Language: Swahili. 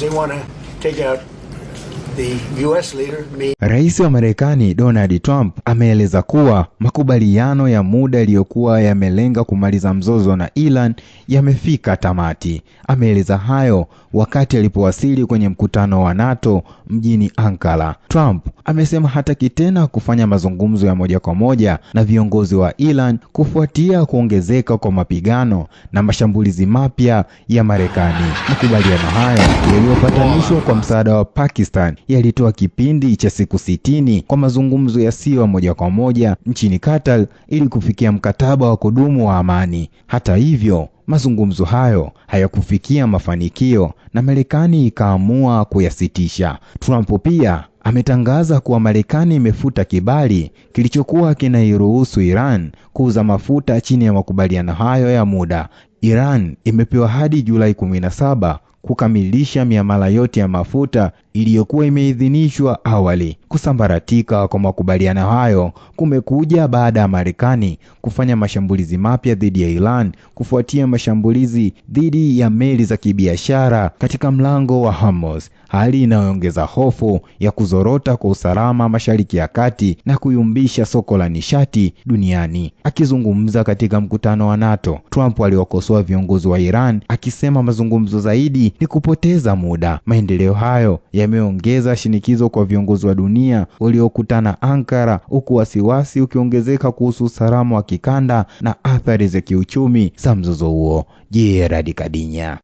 they want to take out the US leader, me. Rais wa Marekani Donald Trump ameeleza kuwa makubaliano ya muda yaliyokuwa yamelenga kumaliza mzozo na Iran yamefika tamati. Ameeleza hayo wakati alipowasili kwenye mkutano wa NATO mjini Ankara. Trump amesema hataki tena kufanya mazungumzo ya moja kwa moja na viongozi wa Iran kufuatia kuongezeka kwa mapigano na mashambulizi mapya ya Marekani. Makubaliano hayo yaliyopatanishwa kwa msaada wa Pakistan yalitoa kipindi cha siku 60 kwa mazungumzo yasiyo moja kwa moja nchini Qatar ili kufikia mkataba wa kudumu wa amani. Hata hivyo, mazungumzo hayo hayakufikia mafanikio na Marekani ikaamua kuyasitisha. Trump pia ametangaza kuwa Marekani imefuta kibali kilichokuwa kinairuhusu Iran kuuza mafuta chini ya makubaliano hayo ya muda. Iran imepewa hadi Julai 17 kukamilisha miamala yote ya mafuta iliyokuwa imeidhinishwa awali. Kusambaratika kwa makubaliano hayo kumekuja baada ya Marekani kufanya mashambulizi mapya dhidi ya Iran kufuatia mashambulizi dhidi ya meli za kibiashara katika mlango wa Hormuz, hali inayoongeza hofu ya kuzorota kwa usalama Mashariki ya Kati na kuyumbisha soko la nishati duniani. Akizungumza katika mkutano wa NATO, Trump aliwakosoa viongozi wa Iran akisema mazungumzo zaidi ni kupoteza muda. Maendeleo hayo yameongeza shinikizo kwa viongozi wa dunia waliokutana Ankara, huku wasiwasi ukiongezeka kuhusu usalama wa kikanda na athari za kiuchumi za mzozo huo. Gerard Kadinya.